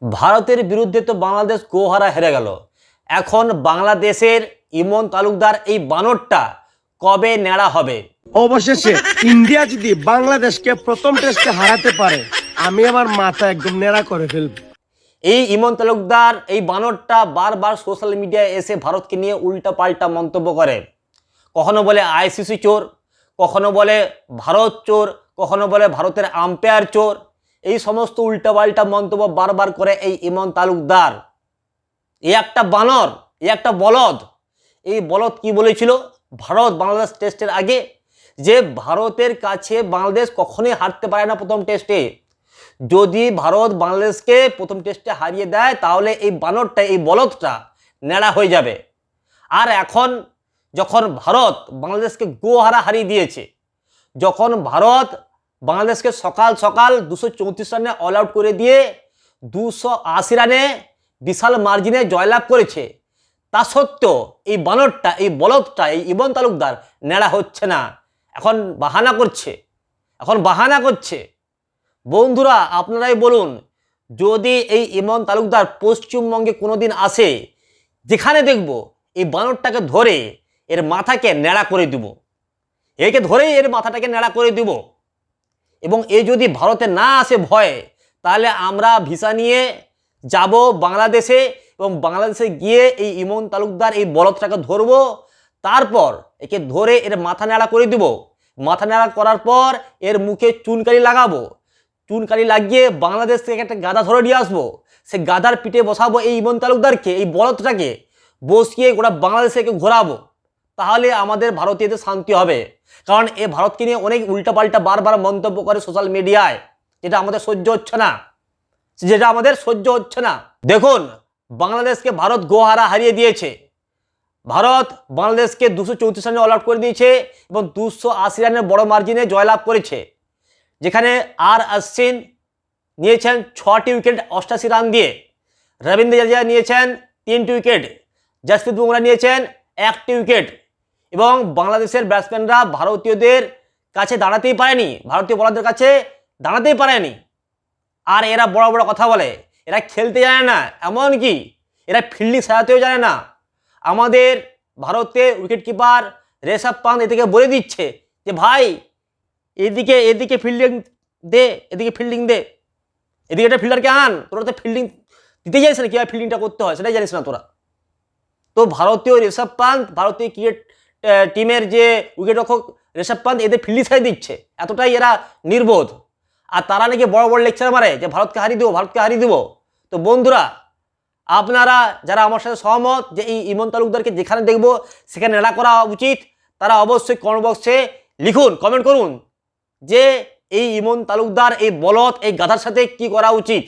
ভারতের বিরুদ্ধে তো বাংলাদেশ গোহারা হেরে গেল। এখন বাংলাদেশের ইমন তালুকদার এই বানরটা কবে ন্যাড়া হবে? অবশেষে ইন্ডিয়া যদি বাংলাদেশকে প্রথম টেস্টে হারাতে পারে, আমি আমার মাথা একদম নেড়া করে ফেলব। এই ইমন তালুকদার এই বানরটা বারবার সোশ্যাল মিডিয়ায় এসে ভারতকে নিয়ে উল্টা পাল্টা মন্তব্য করে। কখনো বলে আইসিসি চোর, কখনো বলে ভারত চোর, কখনো বলে ভারতের আম্পায়ার চোর। এই সমস্ত উল্টাপাল্টা মন্তব্য বারবার করে এই ইমন তালুকদার। এই একটা বানর, এই একটা বলদ। এই বলদ কি বলেছিল ভারত বাংলাদেশ টেস্টের আগে? যে ভারতের কাছে বাংলাদেশ কখনোই হারতে পারে না প্রথম টেস্টে। যদি ভারত বাংলাদেশকে প্রথম টেস্টে হারিয়ে দেয় তাহলে এই বানরটা, এই বলদটা ন্যাড়া হয়ে যাবে। আর এখন যখন ভারত বাংলাদেশকে গোহারা হারিয়ে দিয়েছে, যখন ভারত বাংলাদেশকে সকাল সকাল 234 রানে অল আউট করে দিয়ে 280 রানে বিশাল মার্জিনে জয়লাভ করেছে, তা সত্ত্বেও এই বানরটা, এই বলদটা, এই ইমন তালুকদার ন্যাড়া হচ্ছে না। এখন বাহানা করছে। বন্ধুরা, আপনারাই বলুন, যদি এই ইমন তালুকদার পশ্চিমবঙ্গে কোনোদিন আসে, যেখানে দেখব এই বানরটাকে ধরে এর মাথাকে ন্যাড়া করে দিব, একে ধরেই এর মাথাটাকে ন্যাড়া করে দিব। এবং এ যদি ভারতে না আসে ভয়ে, তাহলে আমরা ভিসা নিয়ে যাব বাংলাদেশে এবং বাংলাদেশে গিয়ে এই ইমন তালুকদার এই বলদটাকে ধরবো। তারপর একে ধরে এর মাথা ন্যাড়া করে দিব। মাথা ন্যাড়া করার পর এর মুখে চুনকালি লাগাবো। চুনকালি লাগিয়ে বাংলাদেশ থেকে একটা গাধা ধরে নিয়ে আসবো। সে গাধার পিঠে বসাবো এই ইমন তালুকদারকে, এই বলদটাকে বসিয়ে গোটা বাংলাদেশে একে ঘোরাবো। তাহলে আমাদের ভারতীয়দের শান্তি হবে। কারণ এ ভারতকে নিয়ে অনেক উল্টাপাল্টা বারবার মন্তব্য করে সোশ্যাল মিডিয়ায়, যেটা আমাদের সহ্য হচ্ছে না। দেখুন, বাংলাদেশকে ভারত গোহারা হারিয়ে দিয়েছে। ভারত বাংলাদেশকে 234 রানে অল আউট করে দিয়েছে এবং 280 রানের বড় মার্জিনে জয়লাভ করেছে। যেখানে আর অশ্বিন নিয়েছেন 6টি উইকেট 88 রান দিয়ে, রবীন্দ্র জাদেজা নিয়েছেন 3টি উইকেট, জসপ্রীত বুমরা নিয়েছেন 1টি উইকেট। এবং বাংলাদেশের ব্যাটসম্যানরা ভারতীয়দের কাছে দাঁড়াতেই পারেনি, ভারতীয় বোলারদের কাছে দাঁড়াতেই পারেনি। আর এরা বড় বড় কথা বলে, এরা খেলতে জানে না, এমনকি এরা ফিল্ডিং সাজাতেও জানে না। আমাদের ভারতে উইকেট কিপার ঋষভ পান্ত এদিকে বলে দিচ্ছে যে ভাই এদিকে ফিল্ডিং দে, এদিকে একটা ফিল্ডারকে আন, তোরা তো ফিল্ডিং দিতে জানিস না, কীভাবে ফিল্ডিংটা করতে হয় সেটাই জানিস না তোরা। তো ভারতীয় ঋষভ পান্ত, ভারতীয় ক্রিকেট টিমের যে উইকেটরক্ষক ঋষভ পান্ত, এদের ফিল্ডিং সাইড দিচ্ছে, এতটাই এরা নির্বোধ। আর তারা নাকি বড় বড় লেকচার মারে যে ভারতকে হারিয়ে দেবো। তো বন্ধুরা, আপনারা যারা আমার সাথে সহমত যে এই ইমন তালুকদারকে যেখানে দেখব সেখানে ন্যাড়া করা উচিত, তারা অবশ্যই কমেন্ট বক্সে লিখুন, কমেন্ট করুন যে এই ইমন তালুকদার, এই বলদ, এই গাধার সাথে কি করা উচিত।